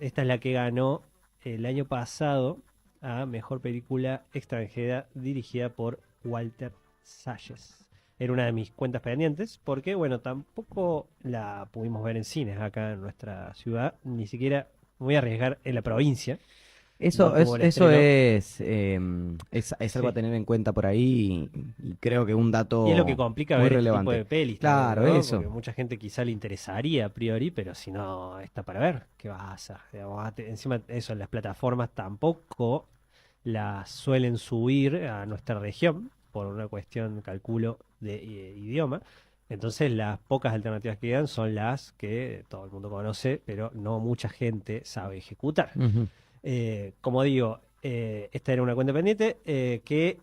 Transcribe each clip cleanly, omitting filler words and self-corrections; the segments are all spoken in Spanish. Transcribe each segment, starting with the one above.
esta es la que ganó el año pasado a Mejor Película Extranjera dirigida por Walter Salles. Era una de mis cuentas pendientes porque, bueno, tampoco la pudimos ver en cines acá en nuestra ciudad, ni siquiera me voy a arriesgar en la provincia, no Eso tuvo es, el eso estreno. es algo a Sí. tener en cuenta por ahí y creo que un Y es lo que dato complica muy ver este tipo relevante. de pelis también, Claro, ¿no? eso. Porque mucha gente quizá le interesaría a priori, pero si no está para ver, ¿qué vas a hacer? Digamos, encima eso, las plataformas tampoco las suelen subir a nuestra región por una cuestión, calculo, de idioma. Entonces las pocas alternativas que quedan son las que todo el mundo conoce, pero no mucha gente sabe ejecutar. Ujú. Como digo, esta era una cuenta pendiente que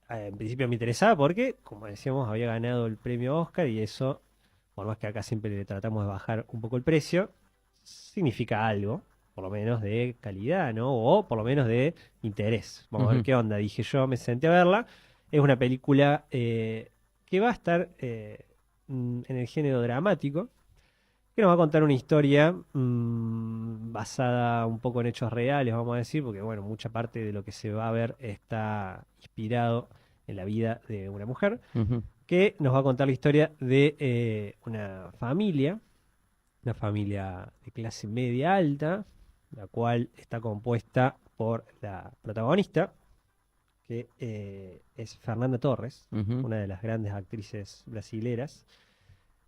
en principio me interesaba porque, como decíamos, había ganado el premio Oscar y eso, por más que acá siempre le tratamos de bajar un poco el precio, significa algo, por lo menos de calidad, ¿no? O por lo menos de interés. Vamos a ver Ujú. qué onda. Dije yo, me senté a verla. Es una película que va a estar en el género dramático, que nos va a contar una historia basada un poco en hechos reales, vamos a decir, porque bueno, mucha parte de lo que se va a ver está inspirado en la vida de una mujer, Ujú. que nos va a contar la historia de una familia de clase media alta, la cual está compuesta por la protagonista, que es Fernanda Torres, Ujú. una de las grandes actrices brasileras,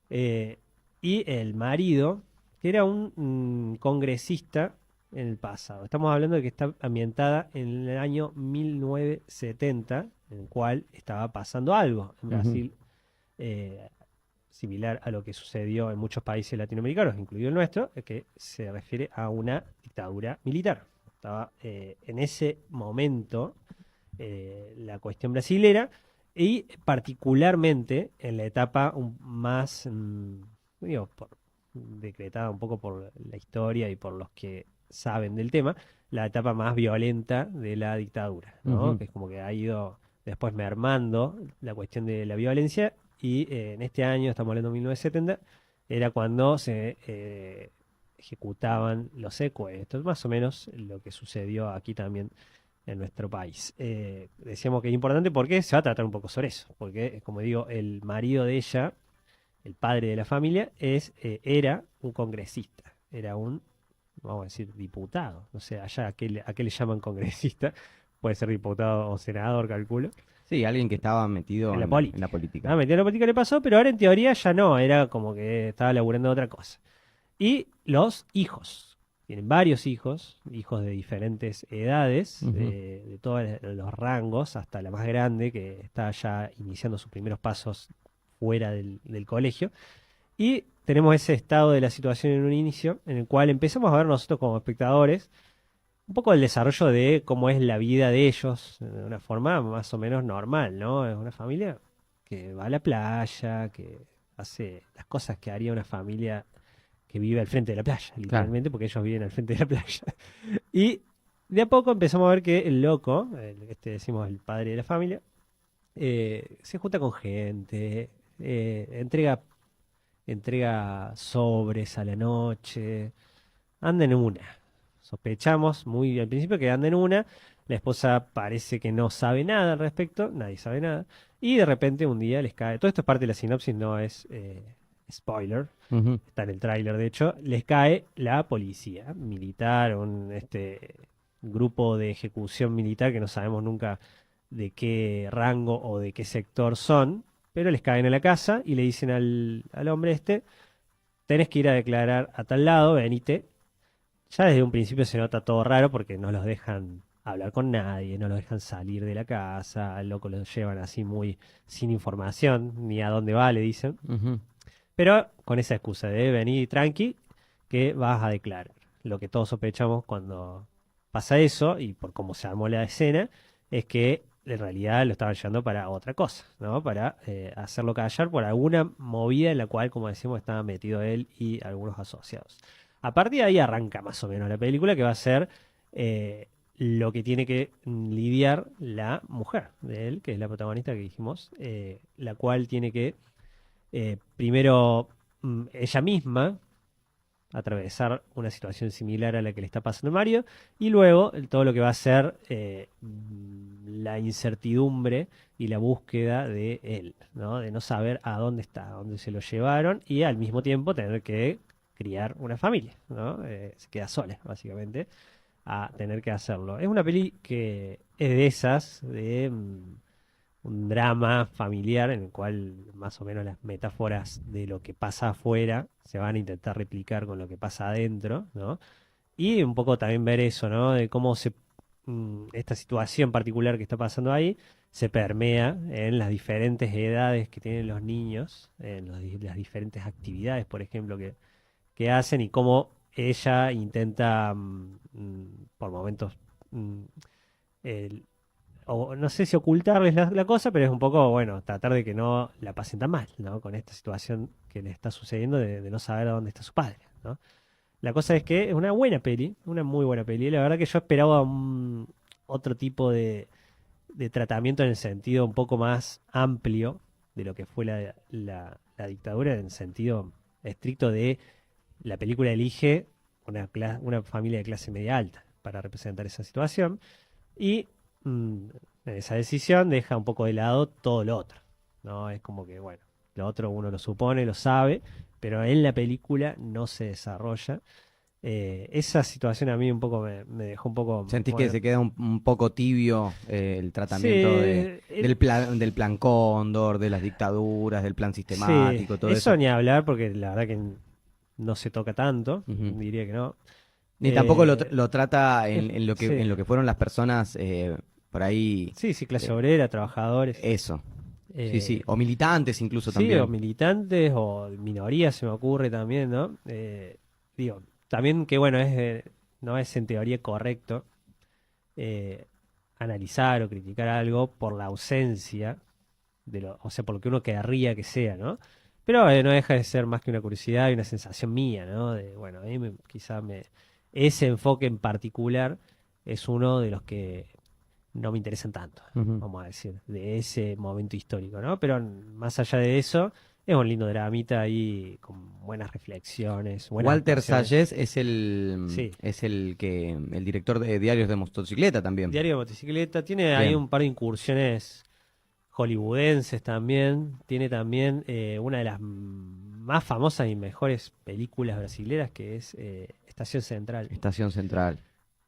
eh, y el marido, que era un congresista en el pasado. Estamos hablando de que está ambientada en el año 1970, en el cual estaba pasando algo en Ujú. Brasil, eh, similar a lo que sucedió en muchos países latinoamericanos, incluido el nuestro, que se refiere a una dictadura militar. Estaba en ese momento la cuestión brasilera y particularmente en la etapa más, digo, decretada un poco por la historia y por los que saben del tema, la etapa más violenta de la dictadura, ¿no? Ujú. Que es como que ha ido después mermando la cuestión de la violencia y en este año, estamos hablando de 1970, era cuando se ejecutaban los secuestros, más o menos lo que sucedió aquí también en nuestro país. Decíamos que es importante porque se va a tratar un poco sobre eso, porque como digo, el marido de ella, el padre de la familia, era un congresista, era un, vamos a decir, diputado, no sé, allá a qué le llaman congresista, puede ser diputado o senador, calculo, Sí, alguien que estaba en metido la en la política. política. Ah, metido en la política le pasó, pero ahora en teoría ya no, era como que estaba laburando otra cosa. Y los hijos. Tienen varios hijos, hijos de diferentes edades, Ujú. de todos los rangos, hasta la más grande, que está ya iniciando sus primeros pasos fuera del colegio. Y tenemos ese estado de la situación en un inicio, en el cual empezamos a ver nosotros como espectadores un poco el desarrollo de cómo es la vida de ellos, de una forma más o menos normal, ¿no? Es una familia que va a la playa, que hace las cosas que haría una familia que vive al frente de la playa, Claro. literalmente, porque ellos viven al frente de la playa. Y de a poco empezamos a ver que el loco, este decimos el padre de la familia, se junta con gente, entrega sobres a la noche, anda en una. Sospechamos muy al principio que anda en una, la esposa parece que no sabe nada al respecto, nadie sabe nada, y de repente un día les cae, todo esto es parte de la sinopsis, no es spoiler, Ujú. está en el tráiler de hecho, les cae la policía militar, grupo de ejecución militar que no sabemos nunca de qué rango o de qué sector son, pero les caen a la casa y le dicen al hombre este, tenés que ir a declarar a tal lado, venite. Ya desde un principio se nota todo raro porque no los dejan hablar con nadie, no los dejan salir de la casa, al loco los llevan así muy sin información, ni a dónde va, le dicen. Ujú. Pero con esa excusa de venir tranqui, que vas a declarar. Lo que todos sospechamos cuando pasa eso, y por cómo se armó la escena, es que en realidad lo estaban llevando para otra cosa, ¿no? Para hacerlo callar por alguna movida en la cual, como decimos, estaba metido él y algunos asociados. A partir de ahí arranca más o menos la película, que va a ser lo que tiene que lidiar la mujer de él, que es la protagonista que dijimos, la cual tiene que primero ella misma atravesar una situación similar a la que le está pasando a Mario, y luego todo lo que va a ser la incertidumbre y la búsqueda de él, ¿no? De no saber a dónde está, a dónde se lo llevaron, y al mismo tiempo tener que criar una familia, ¿no? Se queda sola, básicamente, a tener que hacerlo. Es una peli que es de esas, de un drama familiar en el cual más o menos las metáforas de lo que pasa afuera se van a intentar replicar con lo que pasa adentro, ¿no? Y un poco también ver eso, ¿no? De cómo esta situación particular que está pasando ahí se permea en las diferentes edades que tienen los niños, en las diferentes actividades, por ejemplo, que hacen, y cómo ella intenta, por momentos, mm, el- o no sé si ocultarles la cosa, pero es un poco, bueno, tratar de que no la pasen tan mal, ¿no? Con esta situación que le está sucediendo de no saber a dónde está su padre, ¿no? La cosa es que es una buena peli, una muy buena peli. La verdad que yo esperaba otro tipo de tratamiento en el sentido un poco más amplio de lo que fue la dictadura, en el sentido estricto de la película elige una familia de clase media alta para representar esa situación, y mm, en esa decisión deja un poco de lado todo lo otro, ¿no? Es como que, bueno, lo otro uno lo supone, lo sabe, pero en la película no se desarrolla. Esa situación a mí un poco me dejó un poco, ¿Sentís que bueno, se queda un poco tibio el sí, tratamiento del plan Cóndor, de las dictaduras, del plan sí, sistemático, todo eso eso? ni hablar porque la verdad que no se toca tanto, Ujú. diría que no. Ni tampoco Eh, lo trata sí, en lo que fueron las personas por ahí, sí, sí, clase eh, obrera, trabajadores. eso. Sí, sí. Eh, O militantes incluso sí, o también. militantes o minorías se me ocurre también, ¿no? Digo, también que bueno, no es en teoría correcto eh, analizar o criticar algo por la ausencia o sea, por lo que uno querría que sea, ¿no? Pero no deja de ser más que una curiosidad y una sensación mía, ¿no? De, bueno, a mí ese enfoque en particular es uno de los que no me interesan tanto, Ujú. vamos a decir, de ese momento histórico, ¿no? Pero más allá de eso, es un lindo dramita ahí con buenas reflexiones, buenas Walter actuaciones. Salles Sí, es el director de Diarios de Motocicleta también. Diario de Motocicleta, tiene ahí Bien. un par de incursiones hollywoodenses también, tiene también una de las más famosas y mejores películas brasileras que es Estación Central, Estación Central.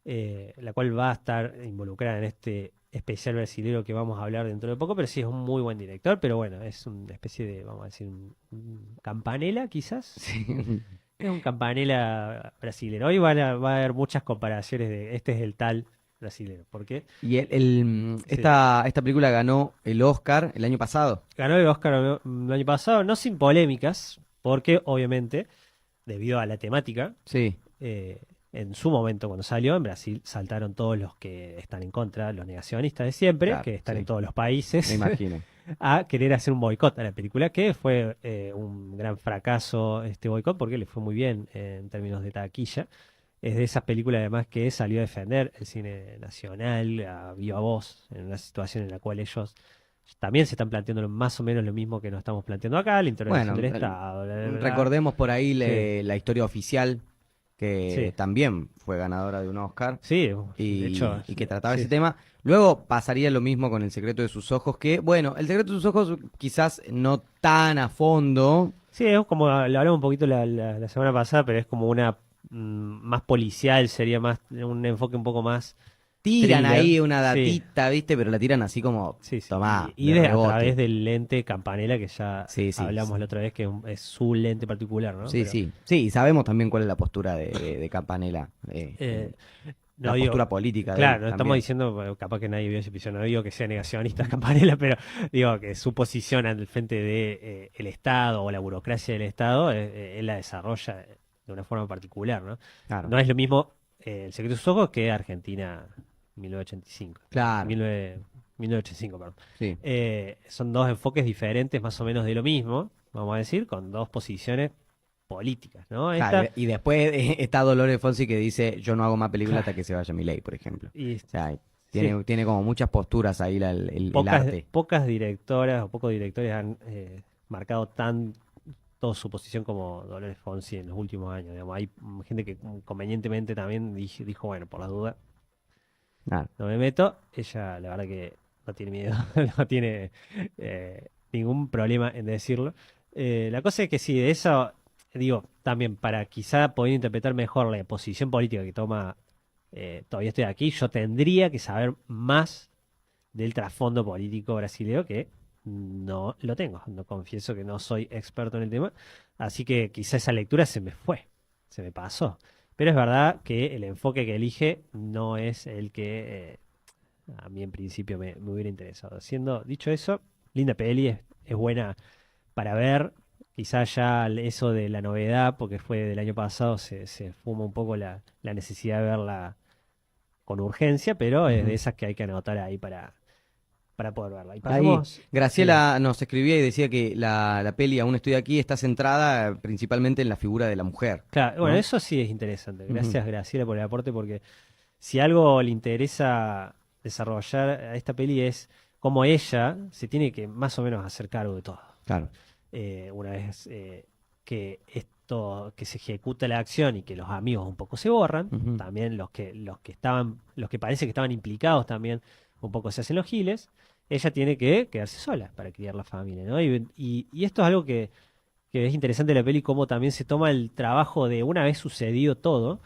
la cual va a estar involucrada en este especial brasilero que vamos a hablar dentro de poco, pero sí es un muy buen director, pero bueno, es una especie de, vamos a decir, un campanela quizás. Sí. Es un campanela brasilero. Hoy va a haber muchas comparaciones de este es el tal brasilero, porque Y sí, esta película ganó el Oscar el año pasado. ganó el Oscar el año pasado, no sin polémicas, porque obviamente, debido a la temática, Sí, eh, en su momento cuando salió en Brasil saltaron todos los que están en contra, los negacionistas de siempre, claro, que están en sí. todos los Me países, imagino. a querer hacer un boicot a la película, que fue un gran fracaso este boicot porque le fue muy bien en términos de taquilla. Es de esas películas además que salió a defender el cine nacional a viva voz en una situación en la cual ellos también se están planteando más o menos lo mismo que nos estamos planteando acá, la intervención Bueno, del Estado, bla, bla, bla. recordemos por ahí Sí, la historia oficial, que sí, también fue ganadora de un Oscar sí, de hecho, y que trataba ese sí. tema. Luego pasaría lo mismo con El secreto de sus ojos, que, bueno, El secreto de sus ojos quizás no tan a fondo. Sí, es como lo hablamos un poquito la semana pasada, pero es como una más policial, sería más un enfoque un poco más Tiran thriller. ahí una Sí, datita, ¿viste? Pero la tiran así como, sí, sí. tomá, Y de a través rebote. del lente Campanella, que ya Sí, sí, hablamos la otra vez, que es su lente particular, ¿no? sí, Pero sí. Sí, y sabemos también cuál es la postura de Campanella, eh, no la postura digo, política de él claro, no estamos también. diciendo, bueno, capaz que nadie vio ese episodio, no digo que sea negacionista Campanella, pero digo que su posición al frente de el Estado o la burocracia del Estado, él la desarrolla de una forma particular, ¿no? Claro, No es lo mismo El secreto de sus ojos que Argentina 1985. claro, 1985, perdón. sí. Son dos enfoques diferentes, más o menos de lo mismo, vamos a decir, con dos posiciones políticas, ¿no? Claro, Esta, y después está Dolores Fonsi que dice, yo no hago más película hasta claro, que se vaya Milei, por ejemplo. y O sea, sí, tiene como muchas posturas ahí el arte. pocas directoras o pocos directores han marcado toda su posición como Dolores Fonsi en los últimos años. Digamos. Hay gente que convenientemente también dijo, bueno, por la duda, Claro. no me meto. Ella, la verdad que no tiene miedo, no tiene ningún problema en decirlo. La cosa es que sí, de eso, digo, también para quizá poder interpretar mejor la posición política que toma Todavía estoy aquí, yo tendría que saber más del trasfondo político brasileño que no lo tengo. No confieso que no soy experto en el tema, así que quizá esa lectura se me fue, se me pasó. Pero es verdad que el enfoque que elige no es el que a mí en principio me hubiera interesado. Siendo dicho eso, linda peli, es buena para ver. Quizás ya eso de la novedad, porque fue del año pasado, se fuma un poco la necesidad de verla con urgencia, pero es de Ujú. esas que hay que anotar ahí para poder verla. Y Ahí, pasemos, sí, Graciela nos escribía y decía que la peli Aún estoy aquí está centrada principalmente en la figura de la mujer, claro, bueno, ¿no? eso sí es interesante. Ujú. Gracias, Graciela, por el aporte, porque si algo le interesa desarrollar a esta peli es cómo ella se tiene que más o menos hacer cargo de todo. Claro. Una vez que esto, que se ejecuta la acción y que los amigos un poco se borran, Ujú. también los que parece que estaban implicados también un poco se hacen los giles, ella tiene que quedarse sola para criar la familia, ¿no? Y esto es algo que es interesante de la peli, cómo también se toma el trabajo de una vez sucedido todo,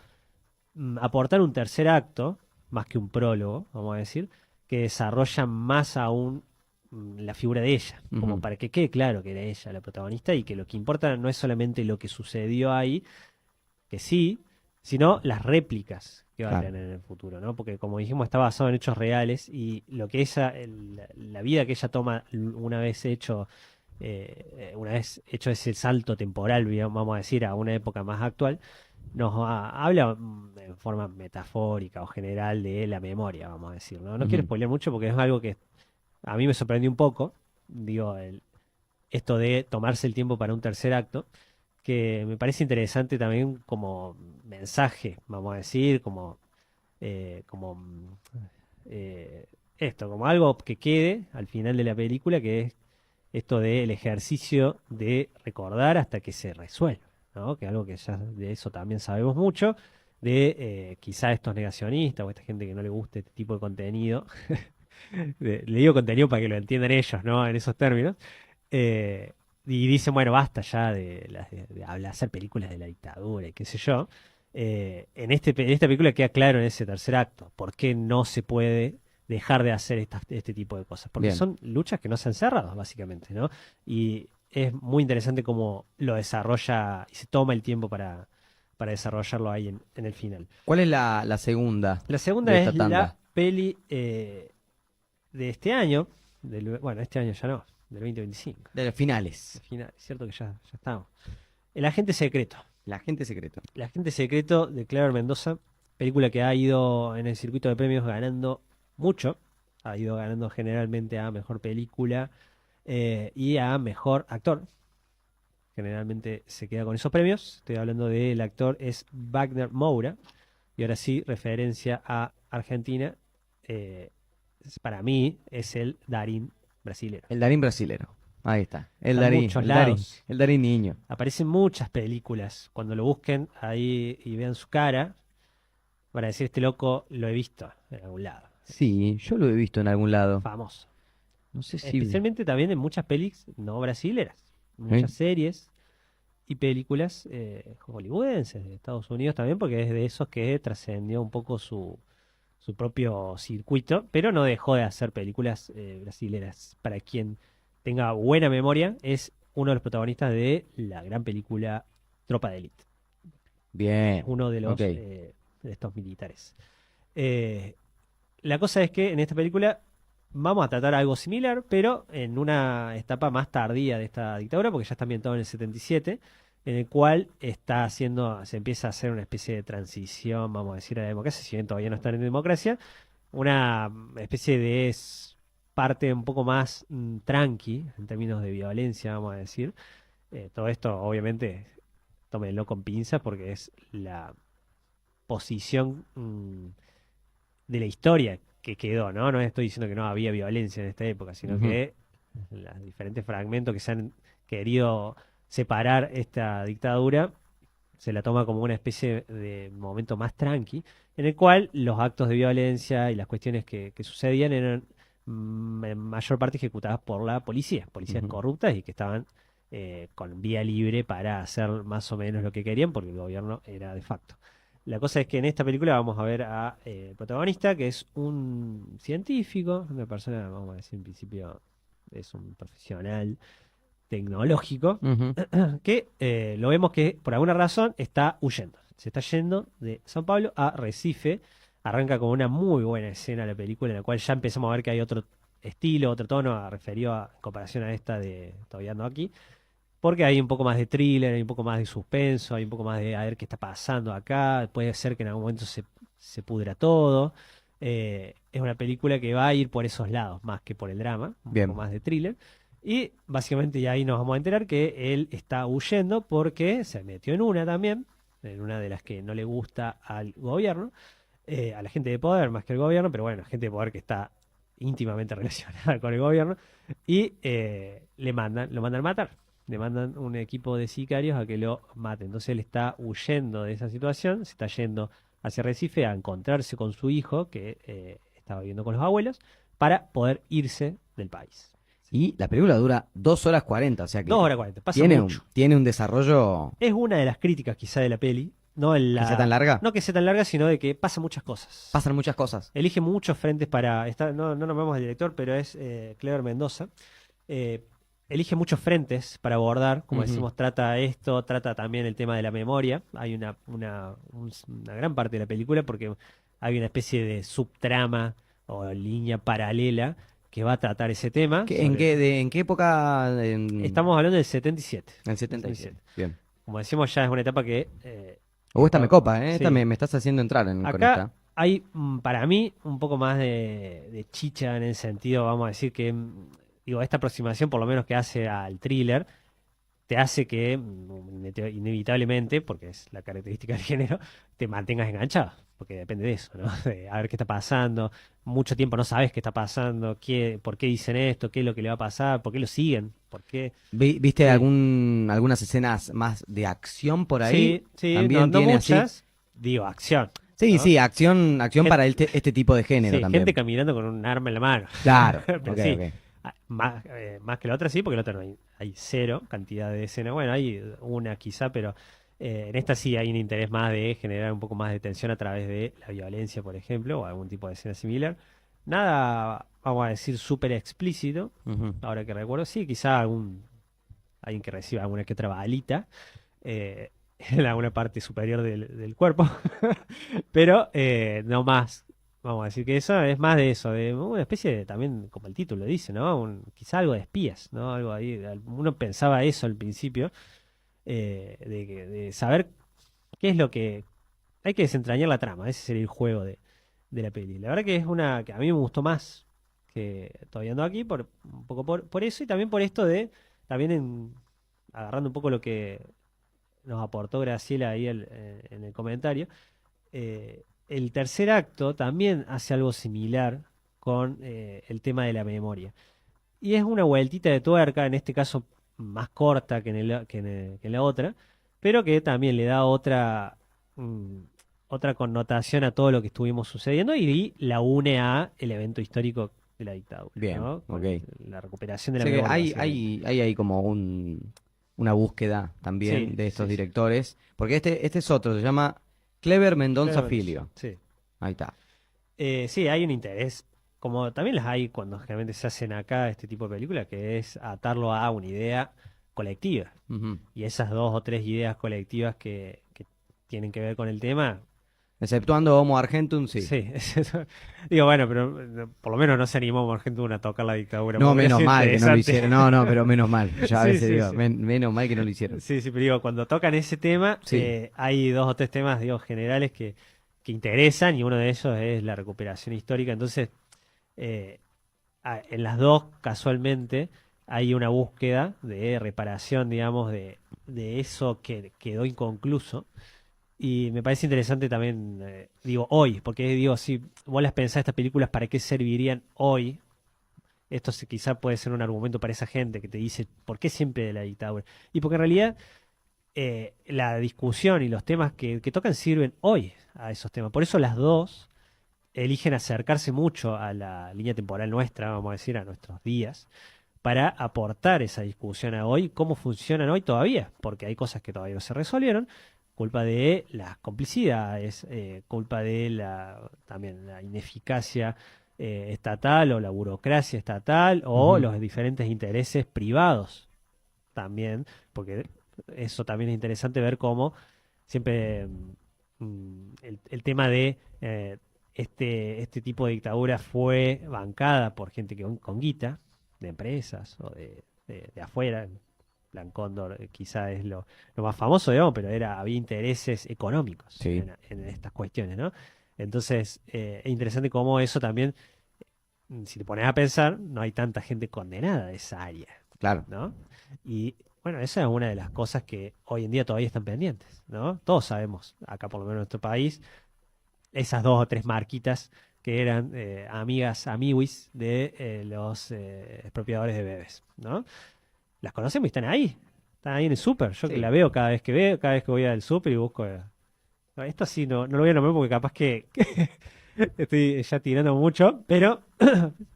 aportar un tercer acto, más que un prólogo, vamos a decir, que desarrolla más aún la figura de ella, como Ujú. para que quede claro que era ella la protagonista y que lo que importa no es solamente lo que sucedió ahí, que sí, sino las réplicas que va a Claro. tener en el futuro, ¿no? Porque como dijimos, está basado en hechos reales y lo que la vida que ella toma una vez hecho ese salto temporal, vamos a decir, a una época más actual, habla en forma metafórica o general de la memoria, vamos a decir, ¿no? No quiero Ujú. spoilear mucho porque es algo que a mí me sorprendió un poco, digo, esto de tomarse el tiempo para un tercer acto, que me parece interesante también como mensaje, vamos a decir, como eh, esto, como algo que quede al final de la película, que es esto del ejercicio de recordar hasta que se resuelva, ¿no? Que algo que ya de eso también sabemos mucho, de quizá estos negacionistas o esta gente que no le guste este tipo de contenido, le digo contenido para que lo entiendan ellos, ¿no? En esos términos, eh, y dicen, bueno, basta ya de hablar, hacer películas de la dictadura y qué sé yo. En esta película queda claro en ese tercer acto por qué no se puede dejar de hacer este tipo de cosas. Porque Bien. son luchas que no se han cerrado, básicamente, ¿no? Y es muy interesante cómo lo desarrolla y se toma el tiempo para desarrollarlo ahí en el final. ¿Cuál es la segunda La segunda de esta es la tanda? peli de este año, bueno, este año ya no, del 2025. De los Al finales. final, es cierto que ya estamos. El agente secreto. El agente secreto. El agente secreto de Clever Mendoza, película que ha ido en el circuito de premios ganando mucho. Ha ido ganando generalmente a mejor película y a mejor actor. Generalmente se queda con esos premios. Estoy hablando del actor es Wagner Moura. Y ahora sí, referencia a Argentina. eh, para mí es el Darín brasilero. El Darín brasilero. Ahí está. Está en muchos El Darín. lados. El Darín niño. Aparecen muchas películas. Cuando lo busquen ahí y vean su cara, van a decir, este loco lo he visto en algún lado. Sí, yo lo he visto en algún lado. Famoso. No sé si... Especialmente también en muchas pelis no brasileras. ¿Eh? Muchas series y películas hollywoodenses de Estados Unidos también, porque es de esos que trascendió un poco su propio circuito, pero no dejó de hacer películas brasileras. Para quien tenga buena memoria, es uno de los protagonistas de la gran película Tropa de Élite. Es Bien. uno Ok. de estos militares. Eh, la cosa es que en esta película vamos a tratar algo similar, pero en una etapa más tardía de esta dictadura, porque ya está ambientado en el 77, en el cual se empieza a hacer una especie de transición, vamos a decir, a la democracia, si bien todavía no están en democracia, una especie de parte un poco más tranqui en términos de violencia, vamos a decir. Todo esto, obviamente, tómenlo con pinzas porque es la posición de la historia que quedó, ¿no? No estoy diciendo que no había violencia en esta época, sino Ujú. que los diferentes fragmentos que se han querido separar esta dictadura, se la toma como una especie de momento más tranqui, en el cual los actos de violencia y las cuestiones que sucedían eran en mayor parte ejecutadas por la policía, policías Ujú. corruptas y que estaban con vía libre para hacer más o menos lo que querían porque el gobierno era de facto. La cosa es que en esta película vamos a ver a el protagonista, que es un científico, una persona, vamos a decir en principio, es un profesional tecnológico, Ujú. que lo vemos que por alguna razón está huyendo. Se está yendo de San Pablo a Recife. Arranca con una muy buena escena la película, en la cual ya empezamos a ver que hay otro estilo, otro tono, referido en comparación a esta de Todavía no aquí, porque hay un poco más de thriller, hay un poco más de suspenso, hay un poco más de a ver qué está pasando acá. Puede ser que en algún momento se pudra todo. Es una película que va a ir por esos lados, más que por el drama, un poco Bien. más de thriller. Y básicamente ya ahí nos vamos a enterar que él está huyendo porque se metió en una también, en una de las que no le gusta al gobierno, a la gente de poder más que al gobierno, pero bueno, gente de poder que está íntimamente relacionada con el gobierno, y lo mandan matar, le mandan un equipo de sicarios a que lo maten. Entonces él está huyendo de esa situación, se está yendo hacia Recife a encontrarse con su hijo que estaba viviendo con los abuelos para poder irse del país. Y la película dura 2 horas 40, o sea Dos que horas 40, pasa mucho. tiene un desarrollo Es una de las críticas quizá de la peli, que sea tan larga. no que sea tan larga, sino de que pasa muchas cosas. Pasan muchas cosas. Elige muchos frentes para. No nombramos al director, pero es Clever Mendoza. Eh, Elige muchos frentes para abordar. Como Ujú. decimos, trata esto, trata también el tema de la memoria. Hay una gran parte de la película porque hay una especie de subtrama o línea paralela que va a tratar ese tema. ¿En qué época? Estamos hablando del 77. En el Del 77. 77. Bien. Como decimos, ya es una etapa que. Esta me copa, ¿eh? Esta Sí, me estás haciendo entrar con acá esta. hay, para mí, un poco más de chicha en el sentido, vamos a decir que, digo, esta aproximación, por lo menos que hace al thriller, te hace que, inevitablemente, porque es la característica del género, te mantengas enganchado, porque depende de eso, ¿no? De a ver qué está pasando, mucho tiempo no sabes qué está pasando, por qué dicen esto, qué es lo que le va a pasar, por qué lo siguen, por qué... ¿Viste Sí, algunas escenas más de acción por ahí? sí, sí, no, También no tiene así. muchas, digo, acción, Sí, ¿no? sí, acción para este tipo de género Sí, gente también. caminando con un arma en la mano. Claro, Pero ok, sí, ok. más que la otra sí, porque la otra no hay cero cantidad de escenas. Bueno, hay una quizá, pero en esta sí hay un interés más de generar un poco más de tensión a través de la violencia, por ejemplo, o algún tipo de escena similar. Nada, vamos a decir, súper explícito, Ujú. ahora que recuerdo. Sí, quizá alguien que reciba alguna que otra balita eh, en alguna parte superior del cuerpo. Pero no más, vamos a decir que eso es más de eso, de una especie de, también como el título dice, ¿no? Quizá algo de espías, ¿no? Algo ahí, uno pensaba eso al principio, de saber qué es lo que... Hay que desentrañar la trama, ese sería el juego de la peli. La verdad que es una que a mí me gustó más que Todavía ando aquí, un poco por eso y también por esto de, también agarrando un poco lo que nos aportó Graciela ahí en el comentario. El tercer acto también hace algo similar con el tema de la memoria. Y es una vueltita de tuerca, en este caso más corta que en la otra, pero que también le da mm, otra connotación a todo lo que estuvimos sucediendo y la une a el evento histórico de la dictadura, Bien, ¿no? ok. Con la recuperación de O la sea que memoria, básicamente. hay como una búsqueda también Sí, de estos sí, sí. directores. Porque este es otro, se llama Clever Mendoza Claramente, Filio. sí. Ahí está. Sí, hay un interés, como también las hay cuando generalmente se hacen acá este tipo de películas, que es atarlo a una idea colectiva. Ujú. Y esas dos o tres ideas colectivas que tienen que ver con el tema, Exceptuando Homo Argentum, sí. sí. Digo, bueno, pero por lo menos no se animó Argentina a tocar la dictadura, No, porque hubiera menos sido mal que no lo interesante. hicieron. No, no, pero menos mal. Yo a Sí, veces sí, digo, sí. menos mal que no lo hicieron. Sí, sí, pero digo, cuando tocan ese tema, Sí. hay dos o tres temas, digo, generales que interesan y uno de ellos es la recuperación histórica. Entonces, eh, en las dos, casualmente, hay una búsqueda de reparación, digamos, de eso que quedó inconcluso. Y me parece interesante también, digo, hoy, porque digo, si vos las pensás estas películas, ¿para qué servirían hoy? quizá puede ser un argumento para esa gente que te dice, ¿por qué siempre de la dictadura? Y porque en realidad la discusión y los temas que tocan sirven hoy a esos temas. Por eso las dos eligen acercarse mucho a la línea temporal nuestra, vamos a decir, a nuestros días, para aportar esa discusión a hoy, cómo funcionan hoy todavía, porque hay cosas que todavía no se resolvieron, culpa de las complicidades, culpa de también la ineficacia estatal o la burocracia estatal o Ujú. los diferentes intereses privados también, porque eso también es interesante ver cómo siempre el tema de este tipo de dictadura fue bancada por gente con guita, de empresas o de afuera. Plan Cóndor quizá es lo más famoso, digamos, pero había intereses económicos Sí, en estas cuestiones, ¿no? Entonces, es interesante cómo eso también, si te pones a pensar, no hay tanta gente condenada de esa área, claro. ¿no? Y bueno, esa es una de las cosas que hoy en día todavía están pendientes, ¿no? Todos sabemos, acá por lo menos en nuestro país, esas dos o tres marquitas que eran amigas, amiguis de los expropiadores de bebés, ¿no? Las conocemos y están ahí en el súper. Yo que Sí. la veo cada vez que voy al súper y busco. No, esto sí no lo voy a nombrar porque capaz que estoy ya tirando mucho, pero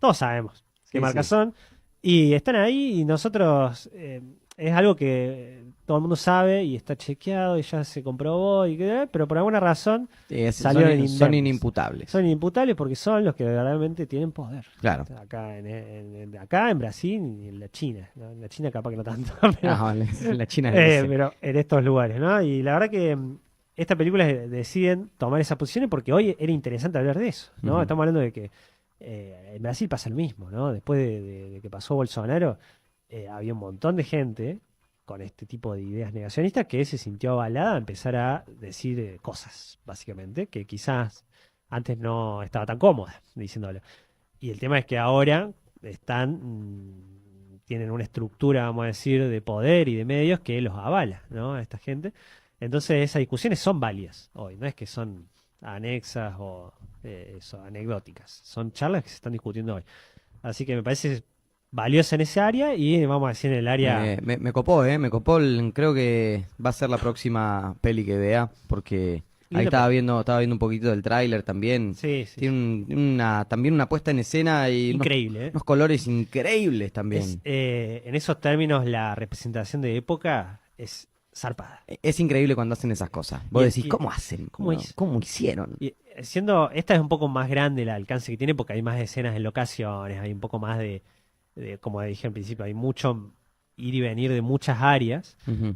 todos sabemos qué Sí, marcas sí. son y están ahí y nosotros es algo que todo el mundo sabe y está chequeado y ya se comprobó pero por alguna razón salieron Son indemnes. inimputables. Son inimputables porque son los que verdaderamente tienen poder. Claro. Acá acá en Brasil y en la China, ¿no? En la China capaz que no tanto, pero, Ah, vale. La China debe ser. pero en estos lugares, ¿no? Y la verdad que esta película deciden tomar esas posiciones porque hoy era interesante hablar de eso, ¿no? Ujú. Estamos hablando de que en Brasil pasa lo mismo, ¿no? Después de que pasó Bolsonaro, había un montón de gente con este tipo de ideas negacionistas que se sintió avalada a empezar a decir cosas, básicamente, que quizás antes no estaba tan cómoda diciéndolo. Y el tema es que ahora tienen una estructura, vamos a decir, de poder y de medios que los avala, ¿no? A esta gente. Entonces esas discusiones son válidas hoy, no es que son anexas o anecdóticas, son charlas que se están discutiendo hoy. Así que me parece valiosa en ese área y vamos a decir en el área Me copó, ¿eh? Me copó. Creo que va a ser la próxima peli que vea, porque ahí linda peli. estaba viendo un poquito del tráiler también. Sí, sí, Tiene sí. también una puesta en escena y Increíble, ¿eh? unos colores increíbles Es, también. en esos términos la representación de época es zarpada. Es increíble cuando hacen esas cosas. Y, Vos decís, y- ¿cómo hacen? ¿Cómo hizo? ¿Cómo hicieron? Y siendo, esta es un poco más grande el alcance que tiene porque hay más escenas en locaciones, hay un poco más como dije al principio, hay mucho ir y venir de muchas áreas, Ujú.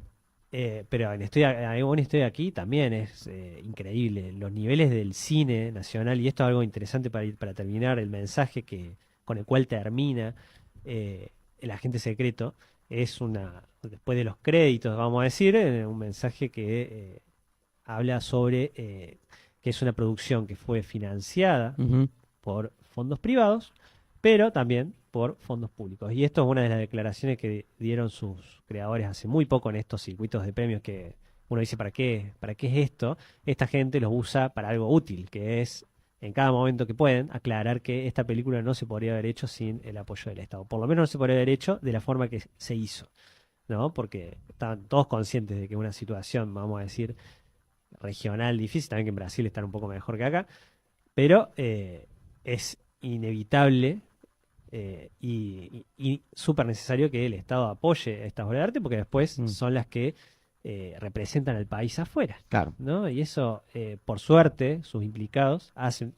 pero en Estoy aquí también es increíble. Los niveles del cine nacional, y esto es algo interesante para terminar, el mensaje con el cual termina El Agente Secreto, después de los créditos, vamos a decir, un mensaje que habla sobre que es una producción que fue financiada Ujú. por fondos privados, pero también por fondos públicos. Y esto es una de las declaraciones que dieron sus creadores hace muy poco en estos circuitos de premios que uno dice, para qué es esto? Esta gente los usa para algo útil, que es en cada momento que pueden aclarar que esta película no se podría haber hecho sin el apoyo del Estado. Por lo menos no se podría haber hecho de la forma que se hizo, ¿no? Porque estaban todos conscientes de que una situación, vamos a decir, regional difícil, también que en Brasil están un poco mejor que acá, pero es inevitable y súper necesario que el Estado apoye estas obras de arte porque después Mm. son las que representan al país afuera, Claro. ¿no? Y eso, por suerte, sus implicados hacen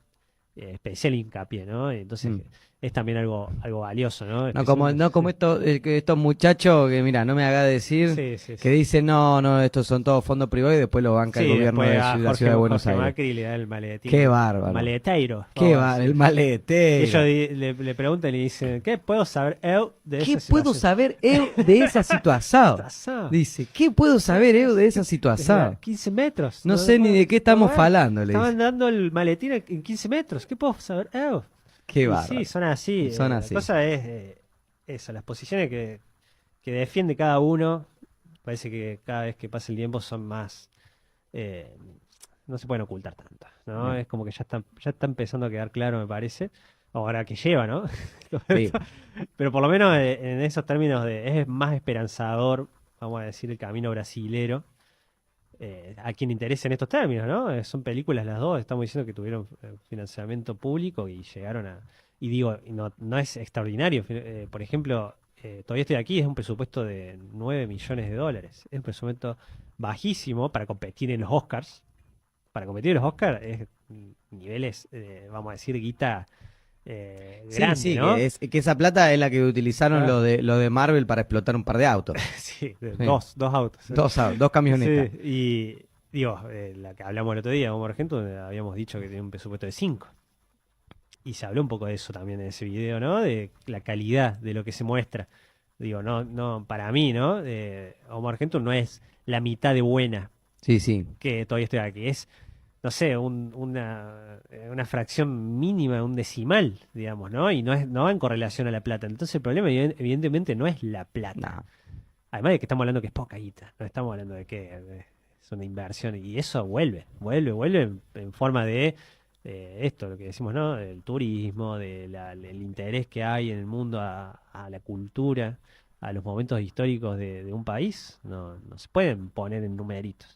especial hincapié, ¿no? Entonces Mm. es también algo valioso, ¿no? No Especialmente, como sí, estos muchachos que, mira, no me haga decir sí, sí, que sí. dicen, no, estos son todos fondos privados y después lo banca el Sí, gobierno después de a la ciudad de Buenos Jorge Aires. Macri le da el maletín, Qué bárbaro. maleteiro, Qué vamos a bárbaro, el decir. Y ellos maletero. le preguntan y le dicen, ¿qué puedo saber eu de ¿Qué esa puedo situación? saber eu de esa situación? Pasado. Dice, ¿qué puedo saber eu de esa situación? 15 metros. No sé ni de qué estamos falando, le Estaban dice. dando el maletín en 15 metros. ¿Qué puedo saber eu? Qué Y sí, bárbaro. son así. Son La así. cosa es eso, las posiciones que defiende cada uno. Parece que cada vez que pasa el tiempo son más... no se pueden ocultar tanto, ¿no? Bien. Es como que ya está empezando a quedar claro, me parece. ahora que lleva, ¿no? Todo Sí, esto. Pero por lo menos en esos términos es más esperanzador, vamos a decir, el camino brasilero, a quien interese en estos términos, ¿no? Son películas las dos, estamos diciendo que tuvieron financiamiento público y llegaron a... Y digo, y no, no es extraordinario. Por ejemplo, Todavía estoy aquí, es un presupuesto de 9 millones de dólares. Es un presupuesto bajísimo para competir en los Oscars. Para competir en los Oscars es niveles, vamos a decir, guita sí, grande, sí, ¿no? que esa plata es la que utilizaron Ah, lo de Marvel para explotar un par de autos. sí, Sí. dos autos. Dos Sí, camionetas. y digo, la que hablamos el otro día, como por ejemplo, habíamos dicho que tiene un presupuesto de 5. Y se habló un poco de eso también en ese video, ¿no? De la calidad de lo que se muestra. Digo, no, no, para mí, ¿no? Homo Argentum no es la mitad de buena Sí, sí. que todavía estoy aquí. Es, no sé, una fracción mínima, un decimal, digamos, ¿no? Y no va en correlación a la plata. Entonces el problema, evidentemente, no es la plata. No. Además de que estamos hablando que es poca guita. No estamos hablando de que es una inversión. Y eso vuelve en forma de esto, lo que decimos, ¿no? El turismo, el interés que hay en el mundo a la cultura, a los momentos históricos de un país. No, no se pueden poner en numeritos.